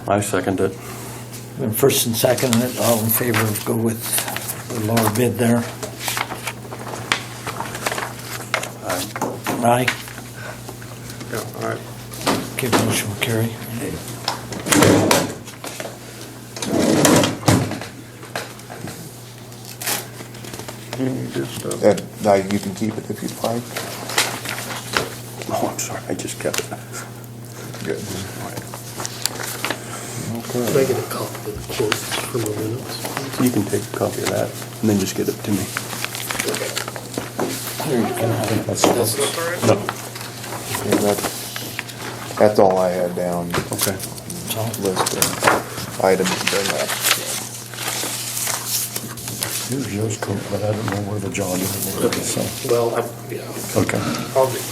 I second it. And first and second, all in favor of go with the lower bid there? Aye. Yeah, all right. Okay, motion will carry. Now you can keep it if you'd like. Oh, I'm sorry, I just kept it. Good. Can I get a copy of the quotes for my minutes? You can take a copy of that and then just get it to me. Here, you can have it. That's not all right? No. Yeah, that's all I had down. Okay. So, List of items to bring up. Here's yours, Colt, but I don't know where the John is. So, Well, yeah, okay. I'll get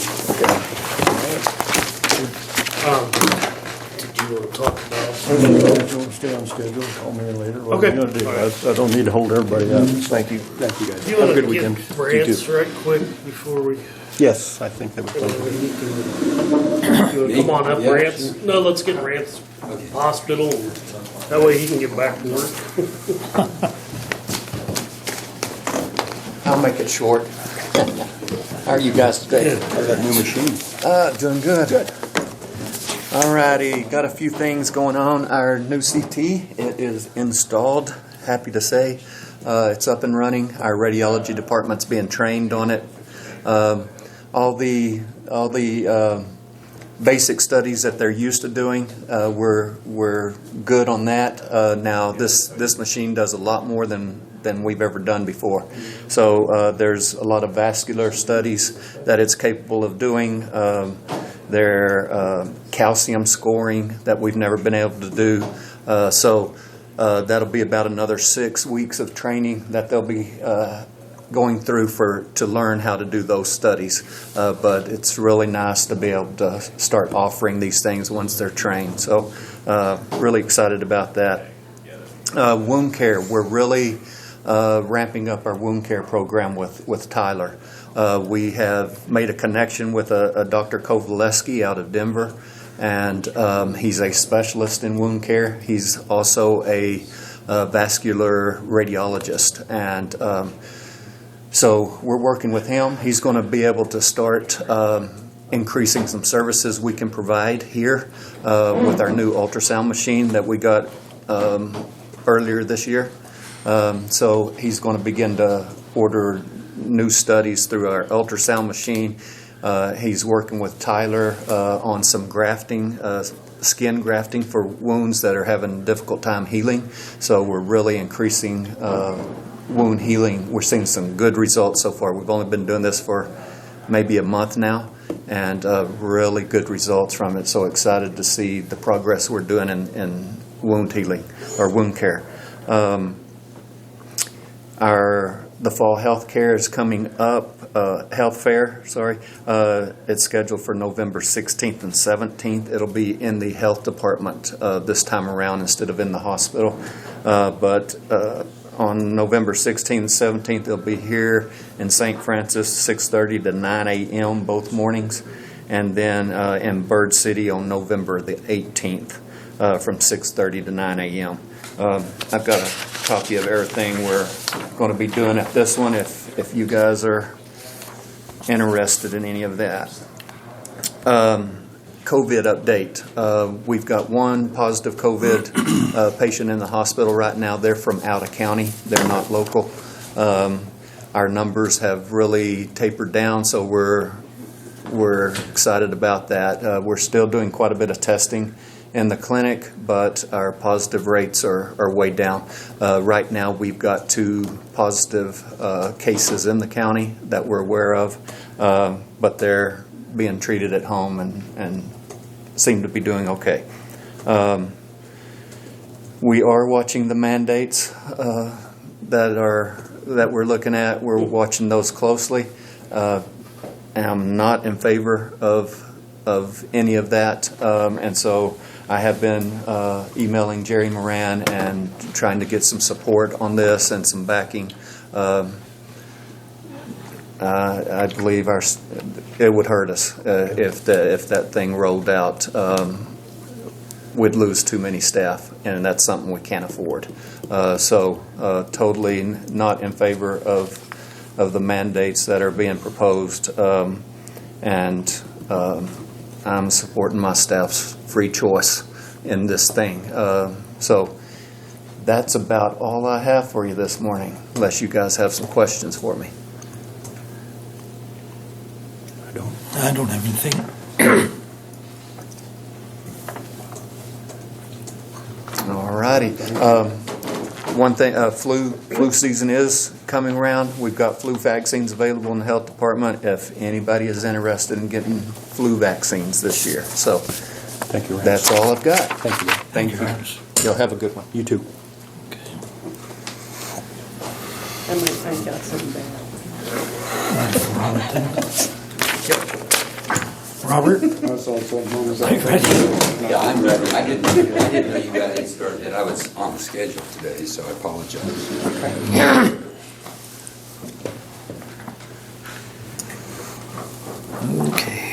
did you want to talk about? If you want to stay on schedule, call me later. What are Okay. you gonna do? I don't need to hold everybody up. Thank you. Thank you, guys. Do you Have a want to good weekend. get You grants too. right quick before we? Yes, I think that would You be. wanna come on up, Rance? No, let's get Rance hospital. That way he can get back to work. I'll make it short. How are you guys today? That new machine. Doing good. Good. Alrighty, got a few things going on. Our new CT, it is installed. Happy to say, it's up and running. Our radiology department's being trained on it. All the basic studies that they're used to doing, we're good on that. Now this machine does a lot more than we've ever done before. So there's a lot of vascular studies that it's capable of doing. Their calcium scoring that we've never been able to do. So that'll be about another 6 weeks of training that they'll be going through to learn how to do those studies. But it's really nice to be able to start offering these things once they're trained. So really excited about that. Wound care, we're really ramping up our wound care program with Tyler. We have made a connection with a Dr. Kovaleski out of Denver, and he's a specialist in wound care. He's also a vascular radiologist, and so we're working with him. He's going to be able to start increasing some services we can provide here with our new ultrasound machine that we got earlier this year. So he's going to begin to order new studies through our ultrasound machine. He's working with Tyler on some grafting, skin grafting for wounds that are having a difficult time healing. So we're really increasing wound healing. We're seeing some good results so far. We've only been doing this for maybe a month now, and really good results from it. So excited to see the progress we're doing in wound healing or wound care. The fall health care is coming up, health fair, sorry. It's scheduled for November 16th and 17th. It'll be in the health department this time around instead of in the hospital. But on November 16th and 17th, it'll be here in St. Francis, 6:30 to 9 a.m. both mornings. And then in Bird City on November the 18th from 6:30 to 9 a.m. I've got a copy of everything we're going to be doing at this one if you guys are interested in any of that. COVID update. We've got one positive COVID patient in the hospital right now. They're from out of county. They're not local. Our numbers have really tapered down, so we're excited about that. We're still doing quite a bit of testing in the clinic, but our positive rates are way down. Right now we've got 2 positive cases in the county that we're aware of, but they're being treated at home and seem to be doing okay. We are watching the mandates that we're looking at. We're watching those closely. I'm not in favor of any of that, and so I have been emailing Jerry Moran and trying to get some support on this and some backing. I believe it would hurt us if that thing rolled out. we'd lose too many staff, and that's something we can't afford. Totally not in favor of the mandates that are being proposed, and I'm supporting my staff's free choice in this thing. So that's about all I have for you this morning, unless you guys have some questions for me. I don't have anything. All righty. One thing, flu season is coming around. We've got flu vaccines available in the health department if anybody is interested in getting flu vaccines this year. So Thank you, Rance. that's all I've got. Thank you. Thank you. Rance. Y'all have a good one. You too. I might find out something bad. Robert? I saw something on his. Are you ready? Yeah, I'm ready. I didn't know you guys started yet. I was on the schedule today, so I apologize. Okay.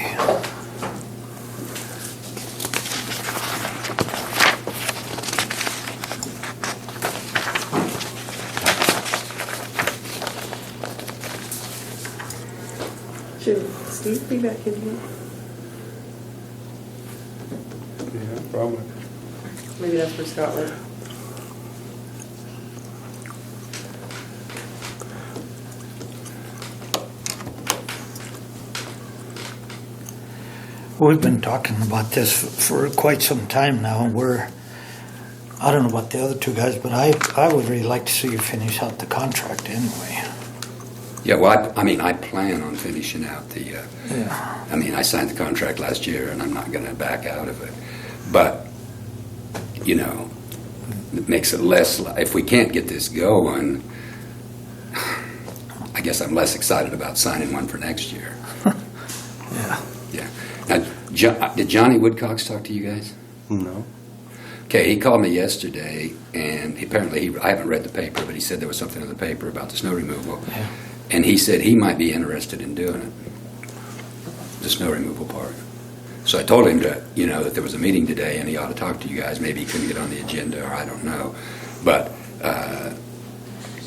Should Steve be back in here? Yeah, probably. Maybe that's for Scotland. We've been talking about this for quite some time now. I don't know about the other two guys, but I would really like to see you finish out the contract anyway. Yeah, well, I plan on finishing out the, Yeah. I signed the contract last year, and I'm not going to back out of it. But, it makes it less, if we can't get this going, I guess I'm less excited about signing one for next year. Yeah. Yeah. Now, did Johnny Woodcox talk to you guys? No. Okay, he called me yesterday, and apparently I haven't read the paper, but he said there was something in the paper about the snow removal. Yeah. And he said he might be interested in doing it, the snow removal part. So I told him that, that there was a meeting today and he ought to talk to you guys. Maybe he couldn't get on the agenda, or I don't know. But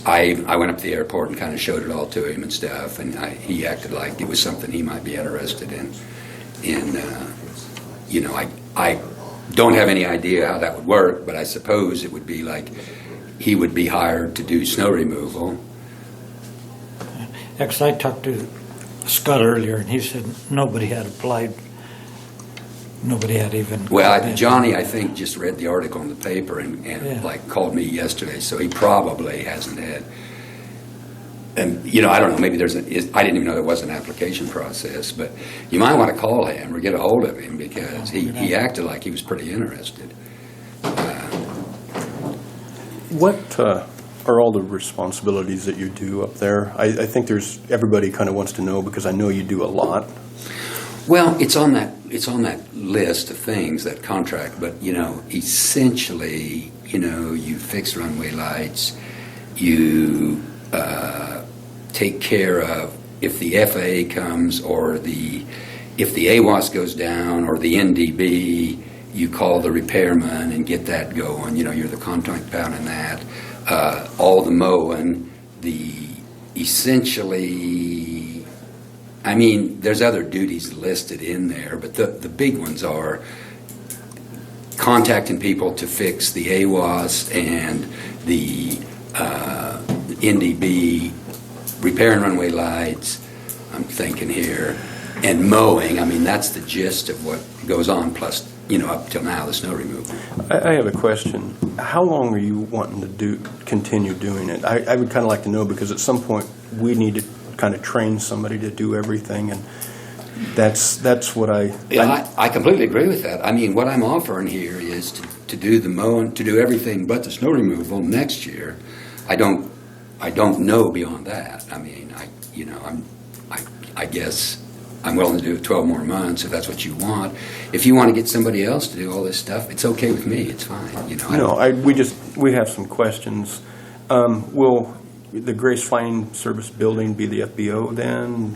I went up to the airport and kind of showed it all to him and stuff, and he acted like it was something he might be interested in. And, I don't have any idea how that would work, but I suppose it would be like he would be hired to do snow removal. Because I talked to Scott earlier, and he said nobody had applied. Nobody had even. Well, Johnny, I think, just read the article in the paper and Yeah. called me yesterday, so he probably hasn't had. And I don't know. Maybe I didn't even know there was an application process, but you might want to call him or get a hold of him because he acted like he was pretty interested. What are all the responsibilities that you do up there? I think everybody kind of wants to know because I know you do a lot. Well, it's on that list of things, that contract. But essentially, you fix runway lights, you take care of if the FAA comes or if the AWAS goes down or the NDB, you call the repairman and get that going. You're the contact pound in that. All the mowing, essentially. There's other duties listed in there, but the big ones are contacting people to fix the AWAS and the NDB, repairing runway lights, I'm thinking here, and mowing. That's the gist of what goes on, plus, up till now, the snow removal. I have a question. How long are you wanting to continue doing it? I would kind of like to know because at some point we need to kind of train somebody to do everything, and that's what I completely agree with that. What I'm offering here is to do the mowing, to do everything but the snow removal next year. I don't know beyond that. I guess I'm willing to do it 12 more months if that's what you want. If you want to get somebody else to do all this stuff, it's okay with me. It's fine. We have some questions. Will the Grace Flying Service building be the FBO then?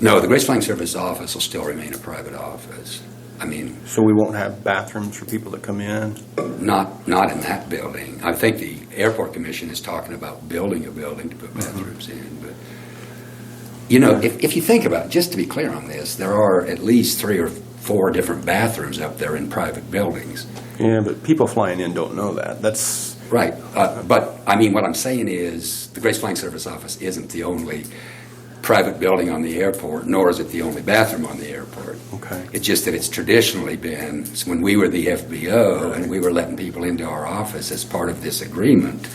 No, the Grace Flying Service office will still remain a private office. I mean, So we won't have bathrooms for people that come in? not in that building. I think the Airport Commission is talking about building a building to put bathrooms in, but, you know, if you think about it, just to be clear on this, there are at least 3 or 4 different bathrooms up there in private buildings. Yeah, but people flying in don't know that. That's, Right, but, I mean, what I'm saying is, the Grace Flying Service Office isn't the only private building on the airport, nor is it the only bathroom on the airport. okay. It's just that it's traditionally been, when we were the FBO and we were letting people into our office as part of this agreement,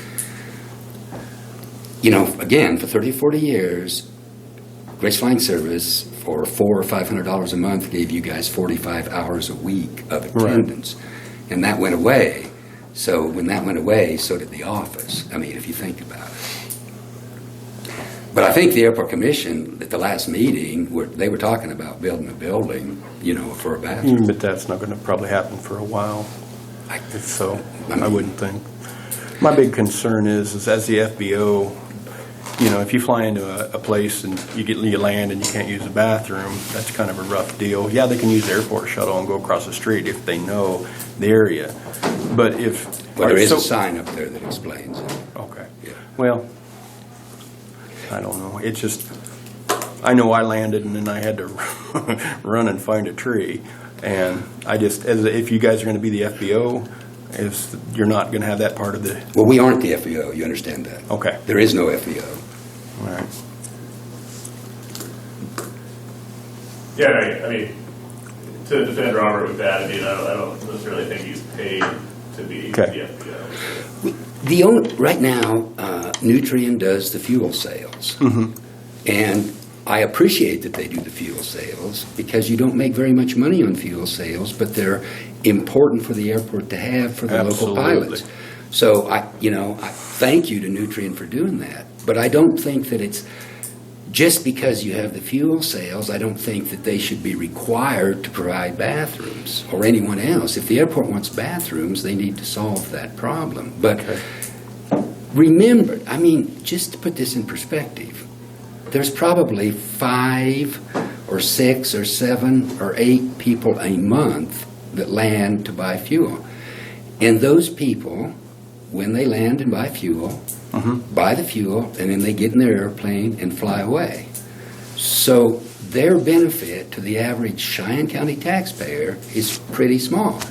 you know, again, for 30, 40 years, Grace Flying Service for $400 or $500 a month gave you guys 45 hours a week of attendance. And that went away. So when that went away, so did the office. I mean, if you think about it. But I think the Airport Commission, at the last meeting, they were talking about building a building, you know, for a bathroom. But that's not going to probably happen for a while. So I mean- wouldn't think. My big concern is as the FBO, you know, if you fly into a place and you land and you can't use the bathroom, that's kind of a rough deal. Yeah, they can use the airport shuttle and go across the street if they know the area. But if... Well, there is so- a sign up there that explains it. Okay. Yeah. Well, I don't know. It's just, I know I landed and then I had to run and find a tree. And I just, if you guys are going to be the FBO, you're not going to have that part of the, Well, we aren't the FBO, you understand that? okay, There is no FBO. all right. Yeah, I mean, to defend Robert with that, I mean, I don't necessarily think he's paid to be the Okay. FBO. Right now, Nutrien does the fuel sales. And I appreciate that they do the fuel sales because you don't make very much money on fuel sales, but they're important for the airport to have for the local Absolutely. pilots. So I thank you to Nutrien for doing that. But I don't think that it's just because you have the fuel sales, I don't think that they should be required to provide bathrooms or anyone else. If the airport wants bathrooms, they need to solve that problem. But remember, I mean, just to put this in perspective, there's probably 5 or 6 or 7 or 8 people a month that land to buy fuel. And those people, when they land and buy fuel, buy the fuel, and then they get in their airplane and fly away. So their benefit to the average Cheyenne County taxpayer is pretty small.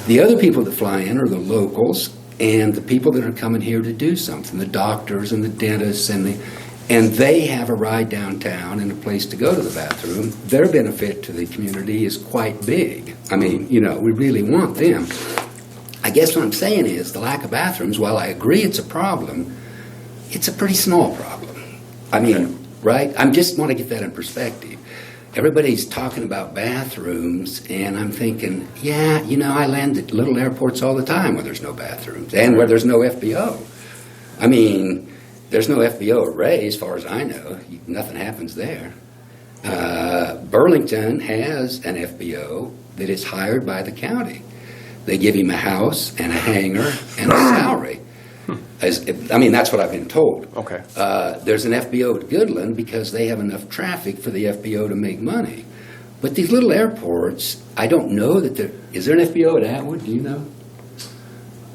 The other people that fly in are the locals and the people that are coming here to do something, the doctors and the dentists, and they have a ride downtown and a place to go to the bathroom. Their benefit to the community is quite big. I mean, we really want them. I guess what I'm saying is the lack of bathrooms, while I agree it's a problem, it's a pretty small problem. I mean, right? I just want to get that in perspective. Everybody's talking about bathrooms, and I'm thinking, yeah, I land at little airports all the time where there's no bathrooms and where there's no FBO. I mean, there's no FBO at Ray, as far as I know. Nothing happens there. Burlington has an FBO that is hired by the county. They give him a house and a hangar and a salary. That's what I've been told. Okay. There's an FBO at Goodland because they have enough traffic for the FBO to make money. But these little airports, I don't know that there... Is there an FBO at Atwood? Do you know?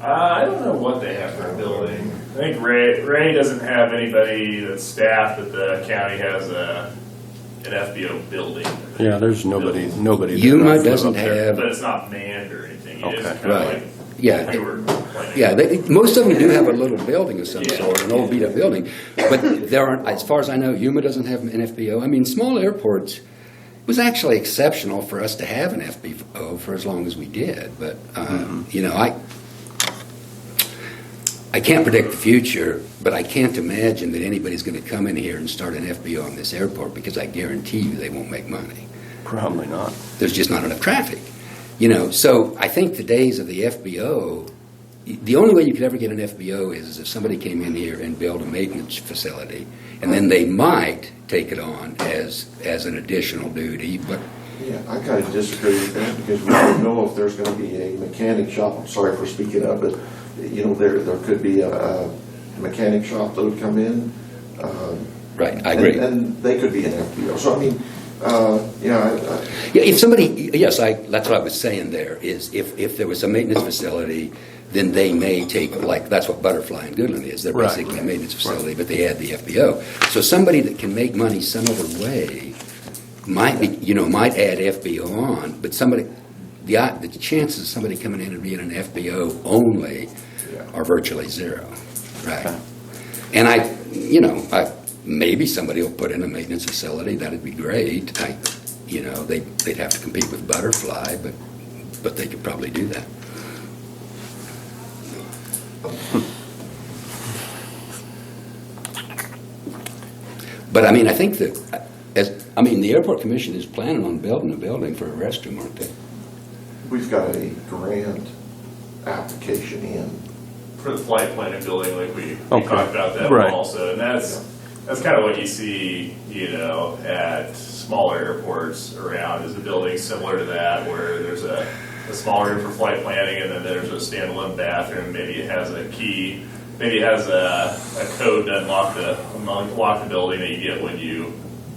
I don't know what they have for a building. I think Ray doesn't have anybody that's staffed, but the county has an FBO building. Yeah, there's nobody. Yuma that doesn't up there. have... But it's not manned or anything. It is Okay. kind of Right. like Yeah. we were planning. Yeah, most of them do have a little building of some Yeah. sort, an old beat-up building. But there aren't, as far as I know, Yuma doesn't have an FBO. I mean, small airports, it was actually exceptional for us to have an FBO for as long as we did. But, I can't predict the future, but I can't imagine that anybody's going to come in here and start an FBO in this airport because I guarantee you they won't make money. Probably not. There's just not enough traffic. So I think the days of the FBO, the only way you could ever get an FBO is if somebody came in here and built a maintenance facility, and then they might take it on as an additional duty, but Yeah, I kind of disagree with that because we don't know if there's going to be a mechanic shop. I'm sorry for speaking up, but there could be a mechanic shop that would come in. right, I agree. And they could be an FBO. So I mean, Yeah, if somebody, yes, that's what I was saying there, is if there was a maintenance facility, then they may take, like, that's what Butterfly and Goodland is. They're Right. basically a maintenance facility, but they add the FBO. So somebody that can make money some other way might be, might add FBO on, but the chances of somebody coming in and being an FBO only are virtually zero, right? And maybe somebody will put in a maintenance facility, that'd be great. They'd have to compete with Butterfly, but they could probably do that. But I mean, I think that, the airport commission is planning on building a building for a restroom, aren't they? We've got a grant application in. For the flight planning building, like we Okay. talked about that Right. one also, and that's kind of what you see, at smaller airports around, is a building similar to that, where there's a small room for flight planning, and then there's a standalone bathroom. Maybe it has a key, maybe it has a code to unlock the building that you get when you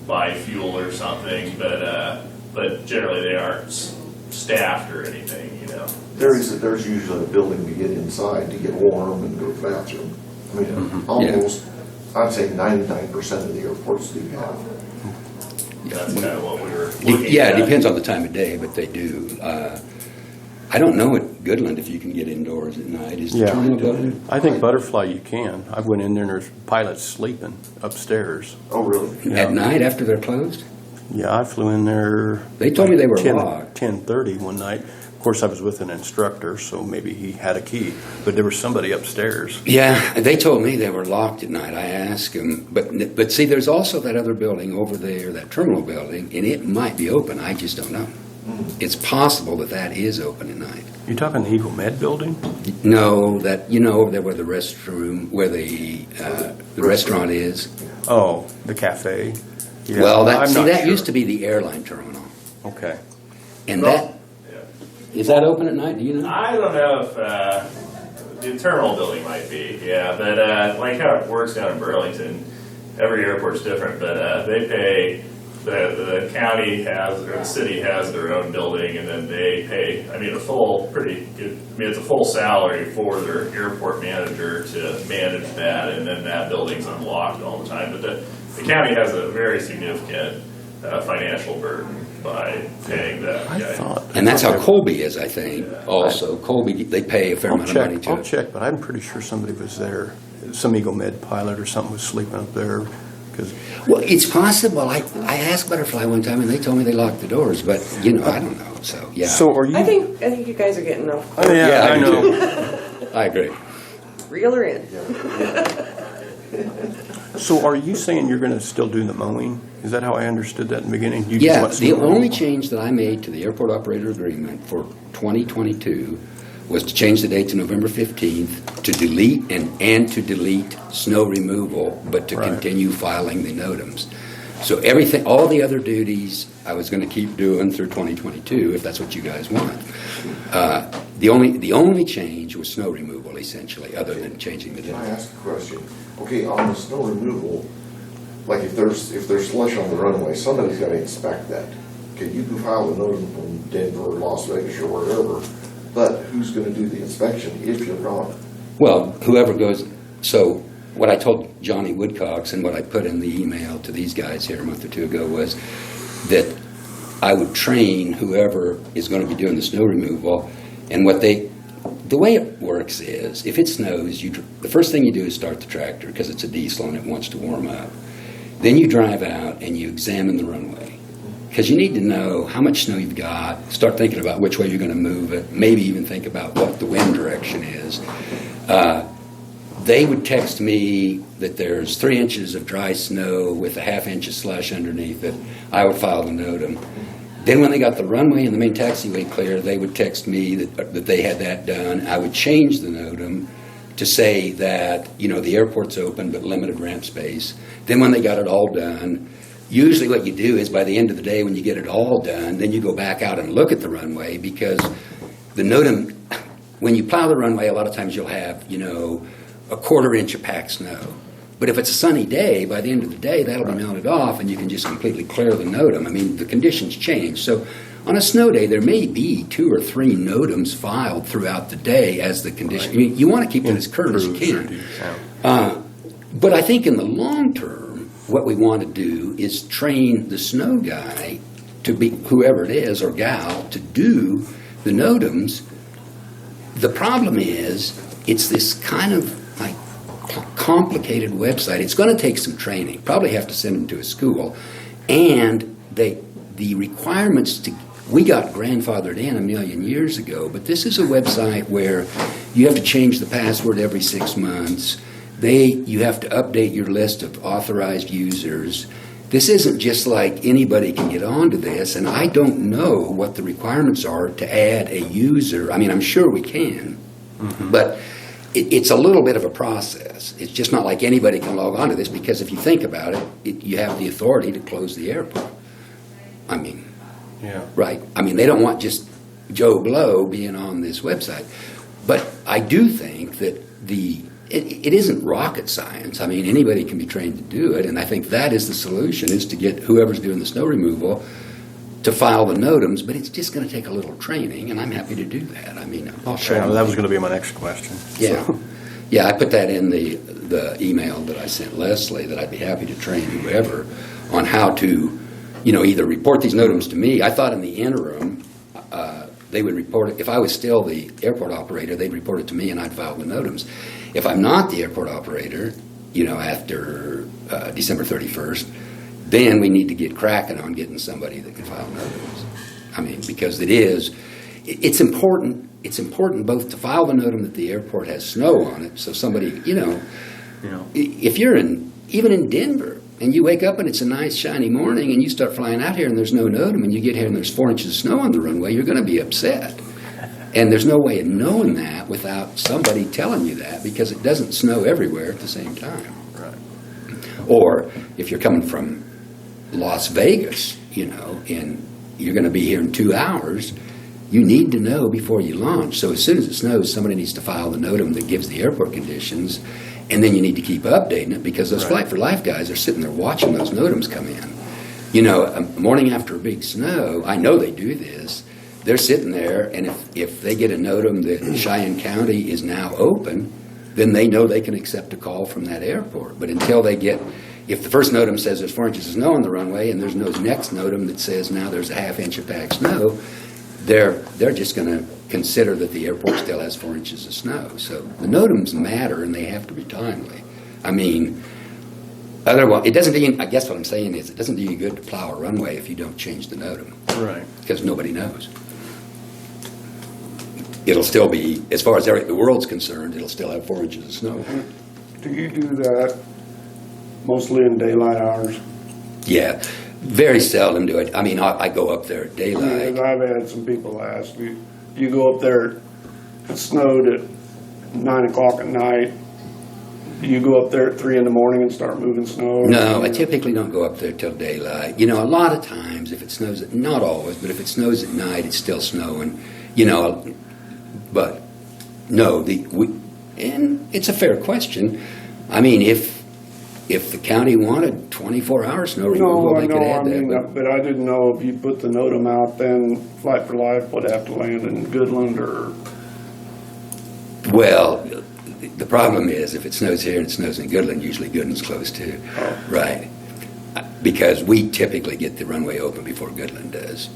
buy fuel or something, but generally they aren't staffed or anything, There's usually a building to get inside, to get warm and go to the bathroom. I mean, almost, I'd say 99% of the airports do have. That's kind of what we were looking at. Yeah, it depends on the time of day, but they do. I don't know at Goodland if you can get indoors at night. Is the Yeah. terminal building? I think Butterfly you can. I went in there and there's pilots sleeping upstairs. Oh, really? At night after they're closed? Yeah, I flew in there. They told me they were locked. 10:30 one night. Of course, I was with an instructor, so maybe he had a key, but there was somebody upstairs. Yeah, they told me they were locked at night. I asked them, but see, there's also that other building over there, that terminal building, and it might be open. I just don't know. It's possible that is open at night. You talking the Eagle Med building? No, that over there where the restroom, where the restaurant is. Oh, the cafe. Yeah, Well, I'm not that sure. used to be the airline terminal, Okay. and Well, is that open at night? Do you know? I don't know if the terminal building might be, but like how it works down in Burlington, every airport's different, but they pay, the county has, or the city has their own building, and then they pay, it's a full salary for their airport manager to manage that, and then that building's unlocked all the time. But the county has a very significant financial burden by paying that I guy. thought. And that's how Colby is, I think. Also, Colby, they pay a fair amount of money to I'll it. check, but I'm pretty sure somebody was there. Some Eagle Med pilot or something was sleeping up there. Because Well, it's possible. I asked Butterfly one time, and they told me they locked the doors, but I don't know. So yeah, So are you? I think you guys are getting off Oh, yeah, Yeah, I I do know. I agree. reel her in. So are you saying you're going to still do the mowing? Is that how I understood that in the beginning? You just Yeah, want the snow only removal? change that I made to the airport operator agreement for 2022 was to change the date to November 15th to delete and to delete snow removal, but to Right. continue filing the NOTAMs. So everything, all the other duties, I was going to keep doing through 2022, if that's what you guys want. The only change was snow removal, essentially, other than changing the date. Can I ask a question? Okay, on the snow removal, like if there's slush on the runway, somebody's got to inspect that. Okay, you can file a notice from Denver or Las Vegas or wherever, but who's going to do the inspection if you're gone? Well, whoever goes, so what I told Johnny Woodcocks and what I put in the email to these guys here a month or two ago was that I would train whoever is going to be doing the snow removal, and the way it works is, if it snows, the first thing you do is start the tractor because it's a diesel and it wants to warm up. Then you drive out and you examine the runway because you need to know how much snow you've got, start thinking about which way you're going to move it, maybe even think about what the wind direction is. They would text me that there's 3 inches of dry snow with a 1/2 inch of slush underneath it. I would file the NOTAM. Then when they got the runway and the main taxiway clear, they would text me that they had that done. I would change the NOTAM to say that, the airport's open but limited ramp space. Then when they got it all done, usually what you do is by the end of the day when you get it all done, then you go back out and look at the runway because the NOTAM, when you plow the runway, a lot of times you'll have, a 1/4 inch of packed snow. But if it's a sunny day, by the end of the day, that'll be melted off, and you can just completely clear the NOTAM. I mean, the conditions change. So on a snow day, there may be 2 or 3 NOTAMs filed throughout the day as the condition. I mean, you want to keep it as current as you can. But I think in the long term, what we want to do is train the snow guy to be, whoever it is, or gal, to do the NOTAMs. The problem is, it's this kind of like complicated website. It's going to take some training. Probably have to send them to a school. And the requirements to, we got grandfathered in a million years ago, but this is a website where you have to change the password every 6 months. You have to update your list of authorized users. This isn't just like anybody can get onto this, and I don't know what the requirements are to add a user. I mean, I'm sure we can, but it's a little bit of a process. It's just not like anybody can log onto this, because if you think about it, you have the authority to close the airport. I mean, Yeah. right? I mean, they don't want just Joe Blow being on this website. But I do think that it isn't rocket science. I mean, anybody can be trained to do it, and I think that is the solution, is to get whoever's doing the snow removal to file the NOTAMs, but it's just going to take a little training, and I'm happy to do that. I mean, I'll show Yeah, you. that was going to be my next question. Yeah. So- Yeah, I put that in the email that I sent Leslie, that I'd be happy to train whoever on how to, either report these NOTAMs to me. I thought in the interim, they would report it. If I was still the airport operator, they'd report it to me and I'd file the NOTAMs. If I'm not the airport operator, after December 31st, then we need to get cracking on getting somebody that can file NOTAMs. I mean, because it's important. It's important both to file the NOTAM that the airport has snow on it, so somebody, if you're even in Denver, and you wake up and it's a nice shiny morning, and you start flying out here and there's no NOTAM, and you get here and there's 4 inches of snow on the runway, you're going to be upset. And there's no way of knowing that without somebody telling you that, because it doesn't snow everywhere at the same time. Right. Or if you're coming from Las Vegas, and you're going to be here in 2 hours, you need to know before you launch. So as soon as it snows, somebody needs to file the NOTAM that gives the airport conditions, and then you need to keep updating it, because those Flight for Life guys are sitting there watching those NOTAMs come in. A morning after a big snow, I know they do this, they're sitting there, and if they get a NOTAM that Cheyenne County is now open, then they know they can accept a call from that airport. But until they get, if the first NOTAM says there's 4 inches of snow on the runway, and there's no next NOTAM that says now there's a ½ inch of packed snow, they're just going to consider that the airport still has 4 inches of snow. So the NOTAMs matter, and they have to be timely. I mean, otherwise, it doesn't do, I guess what I'm saying is, it doesn't do you good to plow a runway if you don't change the NOTAM. Right. Because nobody knows. It'll still be, as far as the world's concerned, it'll still have 4 inches of snow. Do you do that mostly in daylight hours? Yeah, very seldom do it. I mean, I go up there at Because daylight. I've had some people ask me, you go up there, it snowed at 9 o'clock at night, do you go up there at 3 in the morning and start moving snow? No, I typically don't go up there till daylight. A lot of times, if it snows, not always, but if it snows at night, it's still snowing. But no, and it's a fair question. I mean, if the county wanted 24-hour snow removal, they could add that. But I didn't know if you put the NOTAM out, then Flight for Life would have to land in Goodland or... Well, the problem is, if it snows here and it snows in Goodland, usually Goodland's closed too. Oh. Right. Because we typically get the runway open before Goodland does.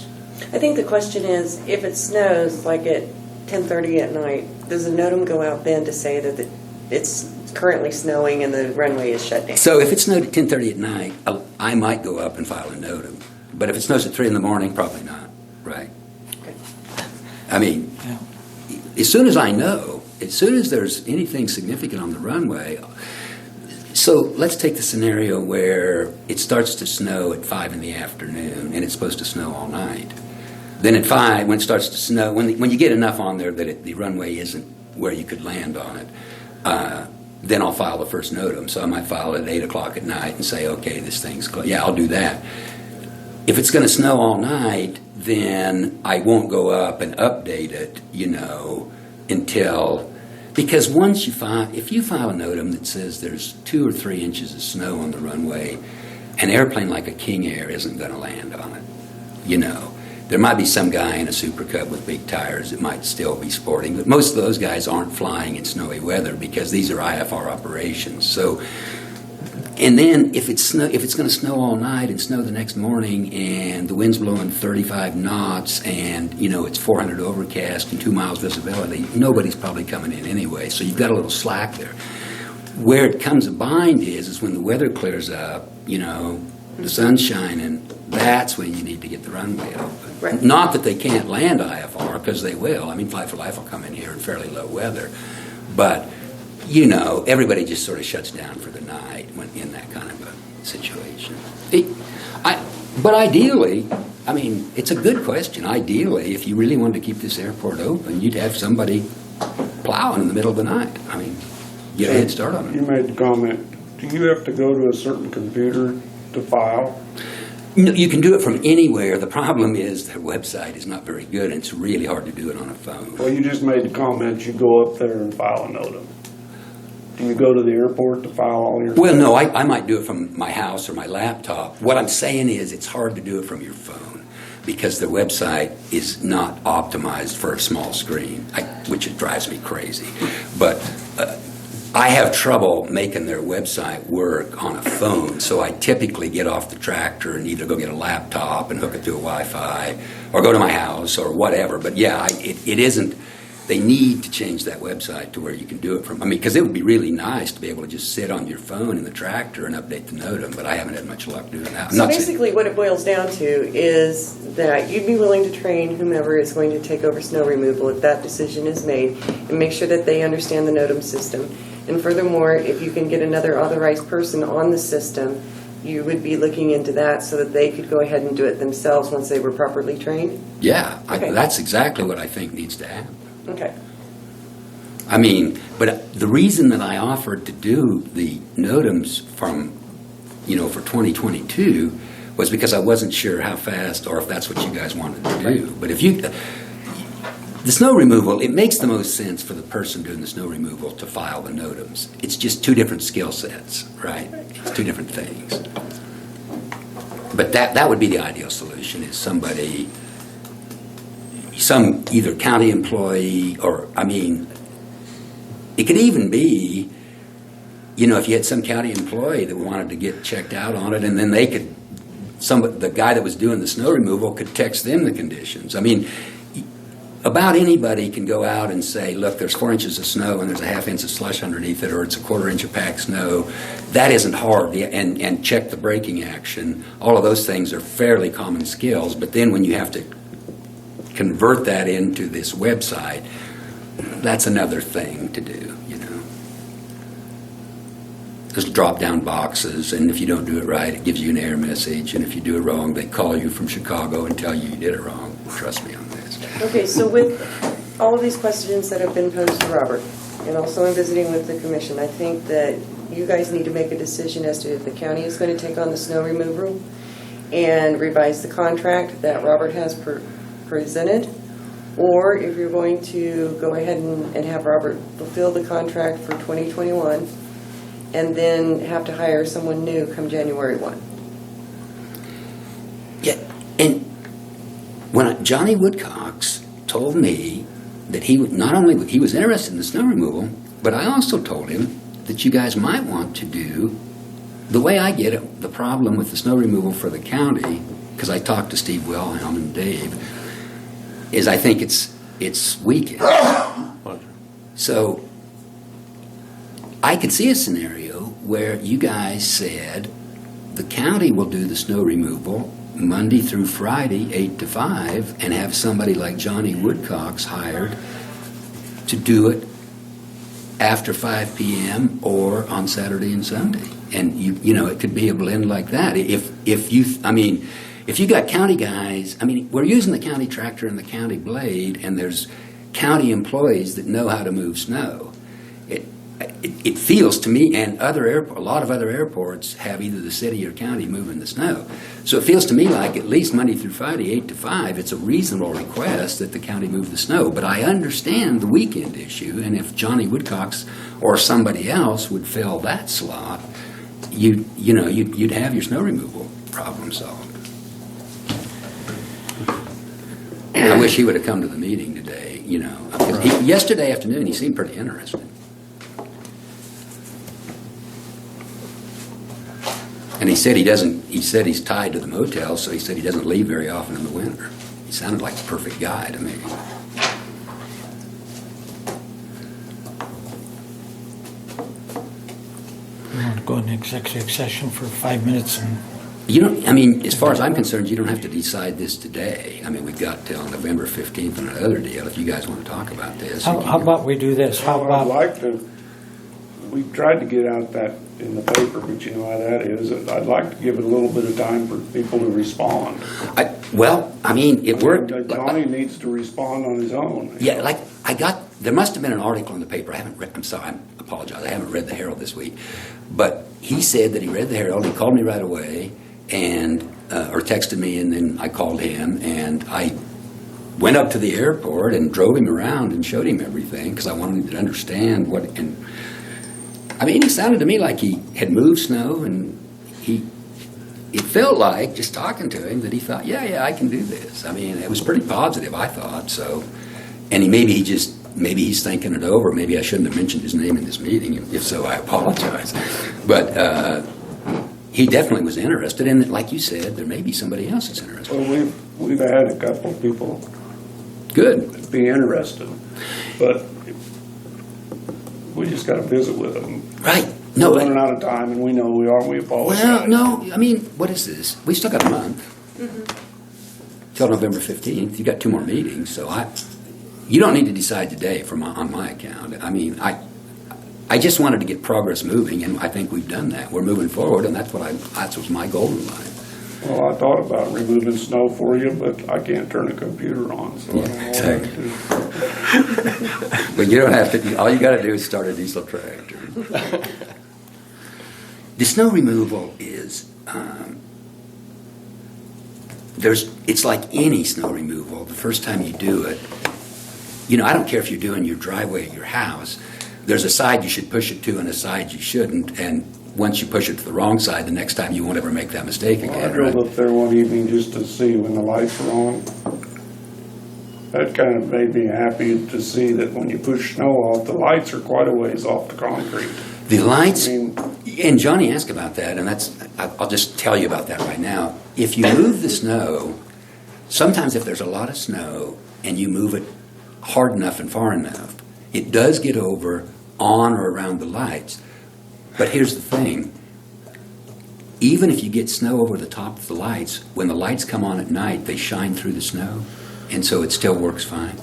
I think the question is, if it snows like at 10:30 at night, does the NOTAM go out then to say that it's currently snowing and the runway is shut down? So if it snowed at 10:30 at night, I might go up and file a NOTAM. But if it snows at 3 in the morning, probably not. Right. Okay. I mean, as soon as I know, as soon as there's anything significant on the runway. So let's take the scenario where it starts to snow at 5 in the afternoon and it's supposed to snow all night. Then at 5, when it starts to snow, when you get enough on there that the runway isn't where you could land on it, then I'll file the first NOTAM. So I might file it at 8 o'clock at night and say, okay, this thing's closed. Yeah, I'll do that. If it's going to snow all night, then I won't go up and update it, until Because once you file, if you file a NOTAM that says there's 2 or 3 inches of snow on the runway, an airplane like a King Air isn't going to land on it. You know, there might be some guy in a Super Cub with big tires that might still be sporting, but most of those guys aren't flying in snowy weather because these are IFR operations. So, and then if it's going to snow all night and snow the next morning, and the wind's blowing 35 knots, and you know it's 400 overcast and 2 miles visibility, nobody's probably coming in anyway. So you've got a little slack there. Where it comes a bind is when the weather clears up, you know, the sun's shining. That's when you need to get the runway open. Right. Not that they can't land IFR, because they will. I mean, Flight for Life will come in here in fairly low weather, but you know, everybody just sort of shuts down for the night when in that kind of a situation. But ideally, I mean, it's a good question. Ideally, if you really wanted to keep this airport open, you'd have somebody plowing in the middle of the night. I mean, get a head start on You it. made the comment, do you have to go to a certain computer to file? No, you can do it from anywhere. The problem is their website is not very good, and it's really hard to do it on a phone. Well, you just made the comment, you go up there and file a NOTAM. Do you go to the airport to file all your? Well, no, I might do it from my house or my laptop. What I'm saying is it's hard to do it from your phone because the website is not optimized for a small screen, which it drives me crazy. But I have trouble making their website work on a phone, so I typically get off the tractor and either go get a laptop and hook it to a Wi-Fi or go to my house or whatever. But yeah, it isn't. They need to change that website to where you can do it from. I mean, because it would be really nice to be able to just sit on your phone in the tractor and update the NOTAM, but I haven't had much luck doing that. So basically what it boils down to is that you'd be willing to train whomever is going to take over snow removal if that decision is made and make sure that they understand the NOTAM system. And furthermore, if you can get another authorized person on the system, you would be looking into that so that they could go ahead and do it themselves once they were properly trained? Yeah, Okay. that's exactly what I think needs to happen. Okay. I mean, but the reason that I offered to do the NOTAMs from, you know, for 2022 was because I wasn't sure how fast or if that's what you guys wanted to do. But if you, the snow removal, it makes the most sense for the person doing the snow removal to file the NOTAMs. It's just 2 different skill sets, right? It's 2 different things. But that would be the ideal solution, is somebody, some either county employee or, I mean, it could even be, you know, if you had some county employee that wanted to get checked out on it, and then they could, the guy that was doing the snow removal could text them the conditions. I mean, about anybody can go out and say, look, there's 4 inches of snow and there's a half inch of slush underneath it, or it's a 1/4 inch of packed snow. That isn't hard, and check the braking action. All of those things are fairly common skills, but then when you have to convert that into this website, that's another thing to do, you know. There's drop-down boxes, and if you don't do it right, it gives you an error message, and if you do it wrong, they call you from Chicago and tell you you did it wrong. Trust me on this. Okay, so with all of these questions that have been posed to Robert, and also in visiting with the commission, I think that you guys need to make a decision as to if the county is going to take on the snow removal and revise the contract that Robert has presented, or if you're going to go ahead and have Robert fulfill the contract for 2021 and then have to hire someone new come January 1. Yeah, and when Johnny Woodcox told me that he would, not only he was interested in the snow removal, but I also told him that you guys might want to do, the way I get it, the problem with the snow removal for the county, because I talked to Steve Wilhelm and Dave, is I think it's weekend. So I could see a scenario where you guys said the county will do the snow removal Monday through Friday, 8 to 5, and have somebody like Johnny Woodcox hired to do it after 5 p.m. or on Saturday and Sunday. And you know, it could be a blend like that. If you got county guys, I mean, we're using the county tractor and the county blade, and there's county employees that know how to move snow. it feels to me, and a lot of other airports have either the city or county moving the snow. So it feels to me like at least Monday through Friday, 8 to 5, it's a reasonable request that the county move the snow. But I understand the weekend issue, and if Johnny Woodcock's or somebody else would fill that slot, you'd have your snow removal problem solved. I wish he would have come to the meeting today, 'cause yesterday afternoon, he seemed pretty interested. And he said he's tied to the motel, so he said he doesn't leave very often in the winter. He sounded like the perfect guy to me. We want to go into executive session for 5 minutes and As far as I'm concerned, you don't have to decide this today. We've got till November 15th on another deal. If you guys want to talk about this. how about we do this? How Well, I'd about, like to, we've tried to get out that in the paper, but you know how that is. I'd like to give it a little bit of time for people to respond. It worked. Johnny needs to respond on his own. Yeah, there must have been an article in the paper. I apologize. I haven't read the Herald this week. But he said that he read the Herald. He called me right away or texted me, and then I called him, and I went up to the airport and drove him around and showed him everything because I wanted him to understand he sounded to me like he had moved snow, and it felt like, just talking to him, that he thought, yeah, I can do this. It was pretty positive, I thought, so. And maybe he's thinking it over. Maybe I shouldn't have mentioned his name in this meeting. If so, I apologize. But he definitely was interested, and like you said, there may be somebody else that's interested. Well, we've had a couple of people Good. be interested, but we just got to visit with them. Right. We're running out of time, and we know we are, and we apologize. Well, no, what is this? We still got a month. Till November 15th. You got 2 more meetings, so you don't need to decide today on my account. I just wanted to get progress moving, and I think we've done that. We're moving forward, and that was my goal in life. Well, I thought about removing snow for you, but I can't turn the computer on, so I don't know what to do. But you don't have to. All you got to do is start a diesel tractor. The snow removal is it's like any snow removal. The first time you do it, I don't care if you're doing your driveway at your house. There's a side you should push it to and a side you shouldn't. And once you push it to the wrong side, the next time you won't ever make that mistake again. I drove up there one evening just to see when the lights were on. That kind of made me happy to see that when you push snow off, the lights are quite a ways off the concrete. The lights, and Johnny asked about that, and I'll just tell you about that right now. If you move the snow, sometimes if there's a lot of snow and you move it hard enough and far enough, it does get over on or around the lights. But here's the thing. Even if you get snow over the top of the lights, when the lights come on at night, they shine through the snow, and so it still works fine.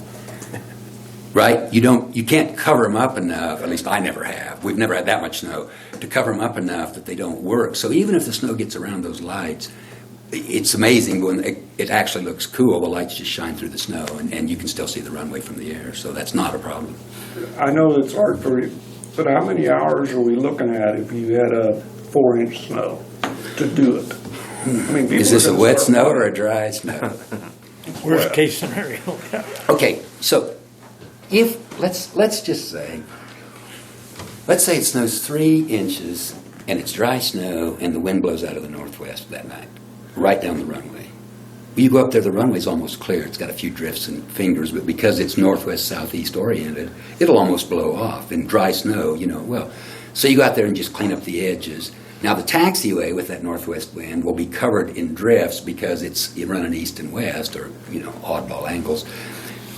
Right? You can't cover them up enough, at least I never have. We've never had that much snow, to cover them up enough that they don't work. So even if the snow gets around those lights, it's amazing when it actually looks cool. The lights just shine through the snow, and you can still see the runway from the air, so that's not a problem. I know it's hard for you, but how many hours are we looking at if you had a 4-inch snow to do it? Is this a wet snow or a dry snow? worst case scenario? Okay, so let's just say it snows 3 inches and it's dry snow and the wind blows out of the northwest that night, right down the runway. You go up there, the runway's almost clear. It's got a few drifts and fingers, but because it's northwest-southeast oriented, it'll almost blow off. In dry snow, well. So you go out there and just clean up the edges. Now the taxiway with that northwest wind will be covered in drifts because you're running east and west, or oddball angles.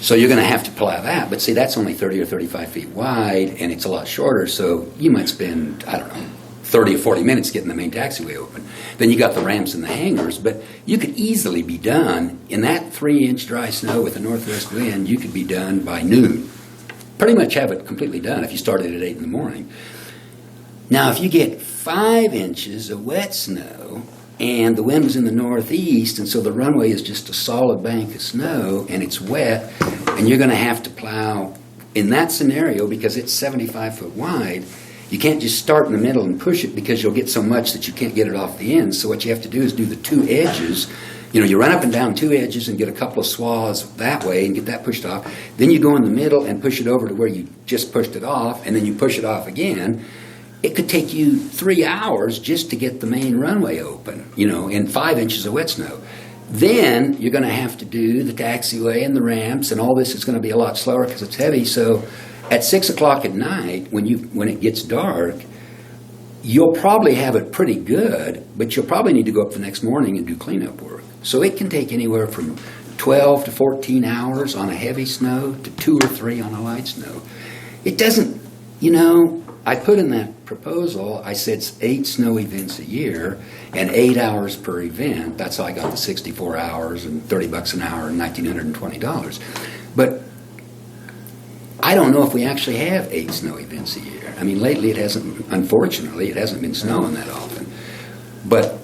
So you're going to have to plow that. But see, that's only 30 or 35 feet wide, and it's a lot shorter. So you might spend 30 or 40 minutes getting the main taxiway open. Then you got the ramps and the hangars, but you could easily be done in that 3-inch dry snow with a northwest wind. You could be done by noon. Pretty much have it completely done if you started at 8 in the morning. Now, if you get 5 inches of wet snow and the wind is in the northeast, and so the runway is just a solid bank of snow and it's wet, and you're going to have to plow in that scenario, because it's 75 foot wide, you can't just start in the middle and push it because you'll get so much that you can't get it off the ends. So what you have to do is do the two edges. You know, you run up and down two edges and get a couple of swaths that way and get that pushed off. Then you go in the middle and push it over to where you just pushed it off, and then you push it off again. It could take you 3 hours just to get the main runway open, you know, in 5 inches of wet snow. Then you're going to have to do the taxiway and the ramps, and all this is going to be a lot slower because it's heavy. So at 6 o'clock at night, when it gets dark, you'll probably have it pretty good, but you'll probably need to go up the next morning and do cleanup work. So it can take anywhere from 12 to 14 hours on a heavy snow to 2 or 3 on a light snow. It doesn't, you know, I put in that proposal, I said 8 snow events a year and 8 hours per event. That's how I got the 64 hours and $30 an hour and $1,920. But I don't know if we actually have 8 snow events a year. I mean, lately it hasn't, unfortunately, it hasn't been snowing that often. But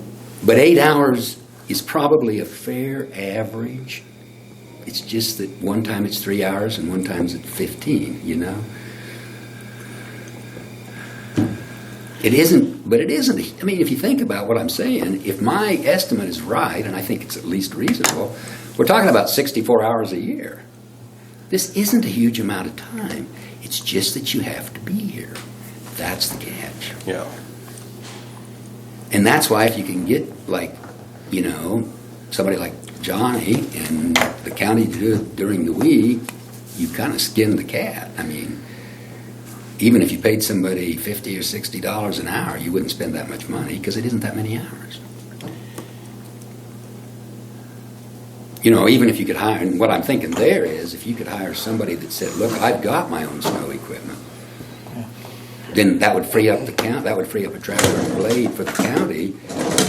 8 hours is probably a fair average. It's just that one time it's 3 hours and one time it's 15, you know? It isn't, but it isn't. I mean, if you think about what I'm saying, if my estimate is right, and I think it's at least reasonable, we're talking about 64 hours a year. This isn't a huge amount of time. It's just that you have to be here. That's the catch. Yeah. And that's why if you can get, like, you know, somebody like Johnny and the county to do it during the week, you kind of skin the cat. I mean, even if you paid somebody $50 or $60 an hour, you wouldn't spend that much money because it isn't that many hours. You know, even if you could hire, and what I'm thinking there is, if you could hire somebody that said, look, I've got my own snow equipment, then that would free up the count, that would free up a tractor and a blade for the county,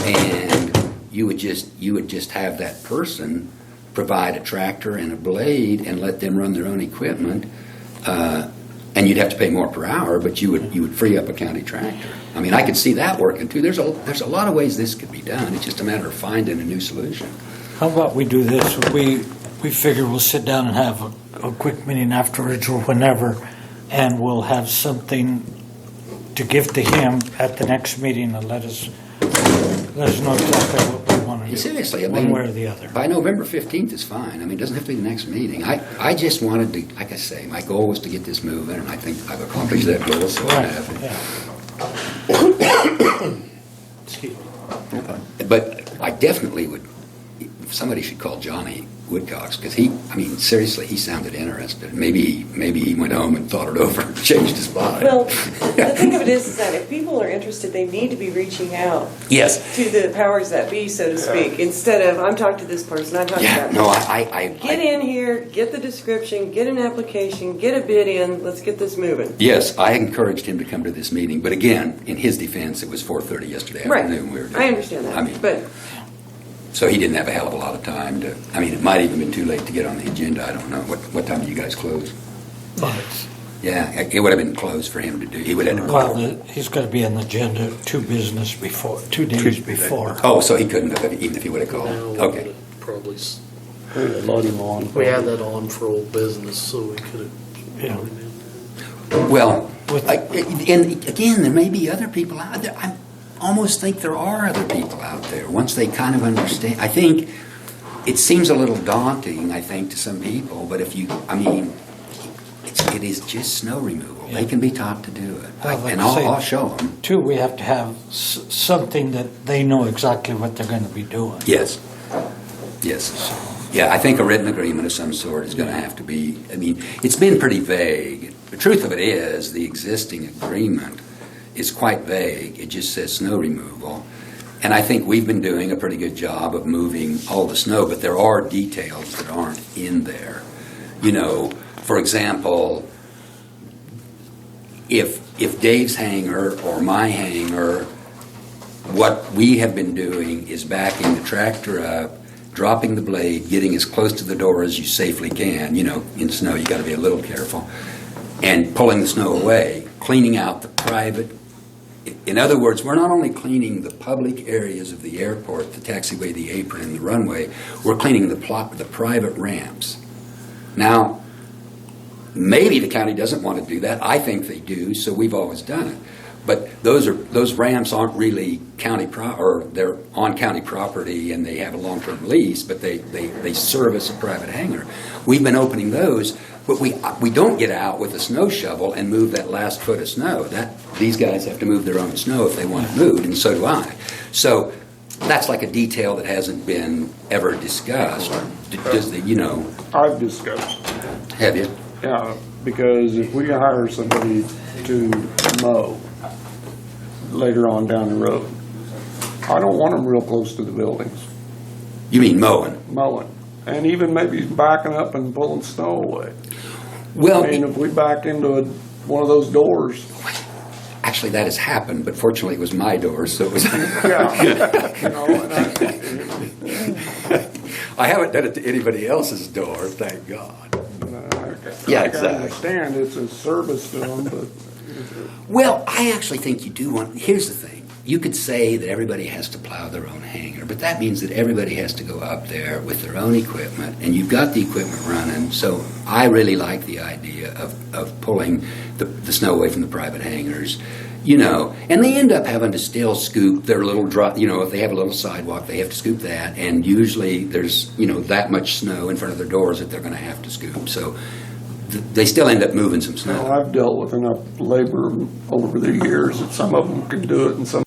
and you would just have that person provide a tractor and a blade and let them run their own equipment, and you'd have to pay more per hour, but you would free up a county tractor. I mean, I could see that working too. There's a lot of ways this could be done. It's just a matter of finding a new solution. How about we do this? We figure we'll sit down and have a quick meeting afterwards or whenever, and we'll have something to give to him at the next meeting and let us know exactly what we want to do. Seriously, I one mean, way or the other. By November 15th is fine. I mean, it doesn't have to be the next meeting. I just wanted to, like I say, my goal was to get this moving, and I think I've accomplished that goal, so I have. Yeah. Excuse me. But I definitely would, somebody should call Johnny Woodcocks, because seriously, he sounded interested. Maybe he went home and thought it over and changed his mind. Well, the thing of it is that if people are interested, they need to be reaching out Yes. to the powers that be, so to speak, instead of, I'm talking to this person, I'm talking to Yeah, that no, person. Get in here, get the description, get an application, get a bid in, let's get this moving. Yes, I encouraged him to come to this meeting, but again, in his defense, it was 4:30 yesterday Right, afternoon. We were I understand that, but so he didn't have a hell of a lot of time to, it might even been too late to get on the agenda. I don't know. What time do you guys close? Yeah, it would have been closed for him to do. He would have to call. Well, he's got to be on the agenda 2 days before. Oh, so he couldn't have, even if he would have called. No, Okay. Probably, Load him on. we had that on for old business, so we could have. Yeah. Well, With- and again, there may be other people out there. I almost think there are other people out there. Once they kind of understand, I think it seems a little daunting, I think, to some people, but if you, it is just snow removal. They can be taught to do it. Well, like And I say, I'll show them. Two, we have to have something that they know exactly what they're going to be doing. Yes. Yes. Yeah, I think a written agreement of some sort is going to have to be, it's been pretty vague. The truth of it is, the existing agreement is quite vague. It just says snow removal. And I think we've been doing a pretty good job of moving all the snow, but there are details that aren't in there. You know, for example, if Dave's hangar or my hangar, what we have been doing is backing the tractor up, dropping the blade, getting as close to the door as you safely can. You know, in snow you got to be a little careful, and pulling the snow away, cleaning out the private. In other words, we're not only cleaning the public areas of the airport, the taxiway, the apron, and the runway, we're cleaning the private ramps. Now, maybe the county doesn't want to do that. I think they do, so we've always done it. But those ramps aren't really or they're on county property and they have a long-term lease, but they service a private hangar. We've been opening those, but we don't get out with a snow shovel and move that last foot of snow. These guys have to move their own snow if they want it moved, and so do I. So that's like a detail that hasn't been ever discussed. I've discussed. Have you? Yeah, because if we hire somebody to mow later on down the road, I don't want them real close to the buildings, You mean mowing? mowing. And even maybe backing up and pulling snow away. Well, I mean, if we back into one of those doors, actually, that has happened, but fortunately, it was my door, so it was. yeah, you know, and I haven't done it to anybody else's door, thank God. Yeah, I exactly. can understand it's a service to them, but Well, I actually think you do want. Here's the thing: you could say that everybody has to plow their own hangar, but that means that everybody has to go up there with their own equipment, and you've got the equipment running. So I really like the idea of pulling the snow away from the private hangars. And they end up having to still scoop their little drop. If they have a little sidewalk, they have to scoop that, and usually there's that much snow in front of their doors that they're going to have to scoop. So they still end up moving some snow. well, I've dealt with enough labor over the years that some of them can do it and some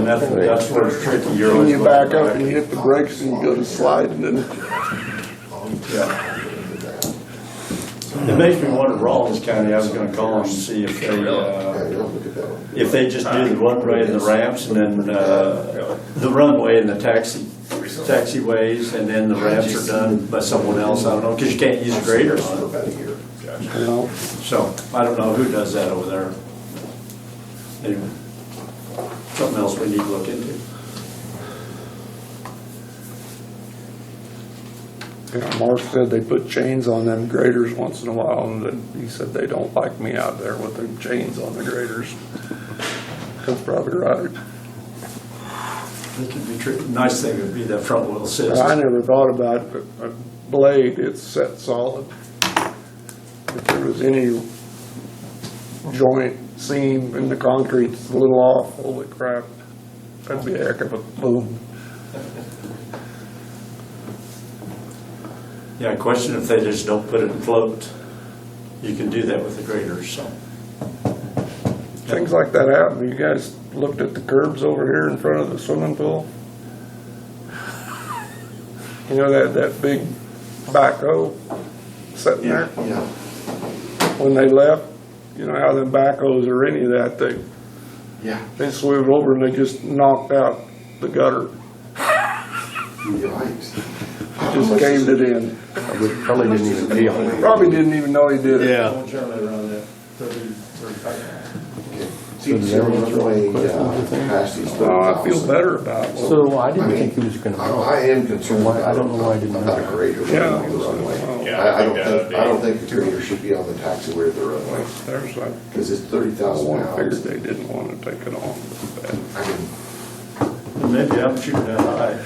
And that's where it's tricky. You're When always you back looking up and you hit the brakes and you go to slide and then Yeah. It makes me wonder, Rawlins County, I was gonna call them to see if they just do the runway and the ramps and then, the runway and the taxiways, and then the ramps are done by someone else, I don't know, because you can't use a grader on it. you know, So, I don't know who does that over there. Anyway, something else we need to look into. yeah, Mark said they put chains on them graders once in a while, and then he said they don't like me out there with the chains on the graders. That's probably right. It could be true. Nice thing would be that front wheel assist. I never thought about it, but a blade, it's set solid. If there was any joint, seam in the concrete that's a little off, holy crap, that'd be a heck of a boom. Yeah, question if they just don't put it in float. You can do that with the graders, so. Things like that happen. You guys looked at the curbs over here in front of the swimming pool? You know that big backhoe sitting there? Yeah. When they left, you know how them backhoes or any of that, Yeah. they swerved over and they just knocked out the gutter. You're right. Just caved it in. Probably didn't even feel it. Probably didn't even know he did it. Yeah. Generally around that 35. See, runway capacity is Oh, I feel better about it. So I didn't think he was gonna know. I am concerned Why- I don't know why I didn't about know. a grader Yeah. on the runway. Yeah, I don't that would think, be- I don't think a grader should be on the taxiway or the runway, There's like, because it's I 30,000 figured pounds. they didn't want to take it on. I mean, And maybe I'm shooting that high.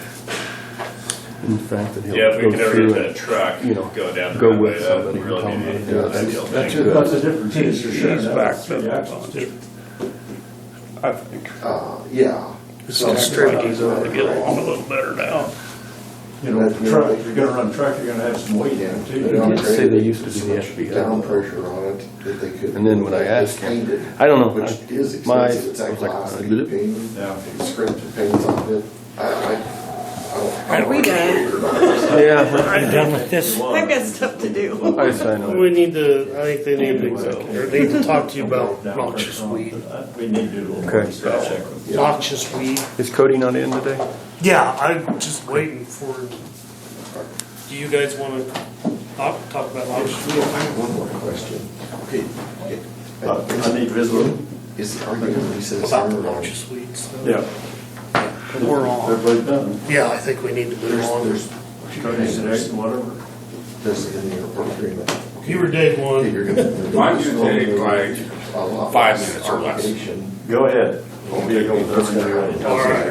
In fact, that he'll Yeah, if we go could ever through get it. that truck, you know, go down the go runway, with that somebody would and really tell be them, the yeah, ideal that's thing. good. That's the difference. She's back Three then. axles, too. I think. yeah. It's still strategies over to get along a little better now. You know, the truck, if you're gonna run a truck, you're gonna have some weight in Yeah. it But too. on a did say grader, they used to there's do the so much FBI. down pressure on it that they could. And then when I asked him, paint it, I don't know, Which is my- expensive, it's I that was like, glass that did you it? paint, Yeah. scrape the paint off it. I don't. Are we done? Yeah, You done with this? I've got stuff to do. I know. We need to, I think they need to, or they need to talk to you about noxious weed. We need to do a little Okay. more spell check with Noxious weed. Is Cody not in today? Yeah, I'm just waiting for, do you guys wanna talk about noxious weed? One more question. Okay. I need visibility. Is the argument he says About the here, noxious weed stuff? Yeah. We're on. Everybody done? Yeah, I think we need to move on. there's Cody's next, whatever. this in the airport agreement. You were day Okay, one. you're gonna. Mine's gonna take like 5 minutes or less. Obligation. Go ahead. We'll be able to. All right.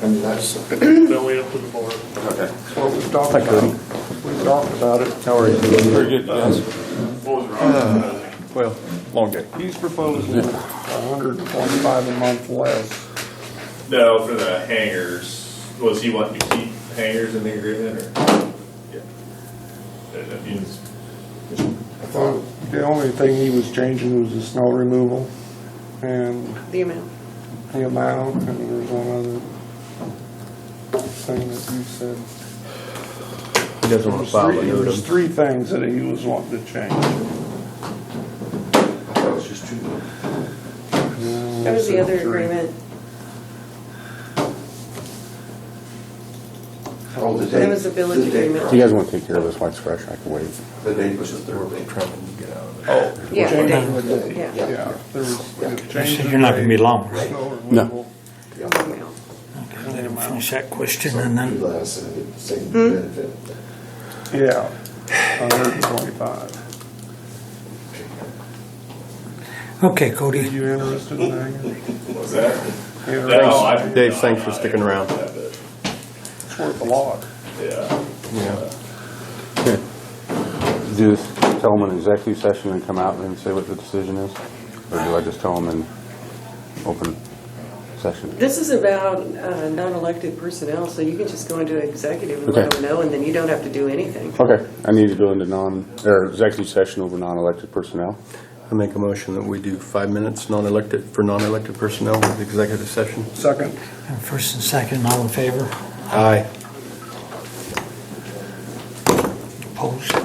I mean, that's, Belly up to the bar. Okay. Well, we talked about it. We talked about it. How are you? Very good, yes. Well, long day. He's proposing 125 a month less. No, for the hangers, was he wanting to keep hangers in the agreement, or? Yeah. That means, Well, the only thing he was changing was the snow removal and The amount. the amount, and there's one other thing that you said. He doesn't want to file a There was notice. three things that he was wanting to change. I thought it was just two. That was the other agreement. Oh, the That date. was the village the date. agreement. If you guys want to take care of this white scratch, I can wait. The date was the third. Trying to get out of it. Oh. Yeah, Changing the the date. yeah. Yeah, there was. So you're not gonna be long, right? No. The amount. Let him finish that question and then, Less and the same benefit. Yeah, 125. okay, Are Cody. you interested in that? what's that? Yeah, No, I- Dave, thanks for sticking around. It's worth a lot. Yeah. Yeah. Do this, tell them in executive session and come out and say what the decision is? Or do I just tell them in open session? This is about non-elected personnel, so you can just go into executive and let Okay. them know, and then you don't have to do anything. Okay, I need to go into executive session over non-elected personnel. I make a motion that we do 5 minutes for non-elected personnel with executive session. Second. And first and second, all in favor? Aye. Opposed?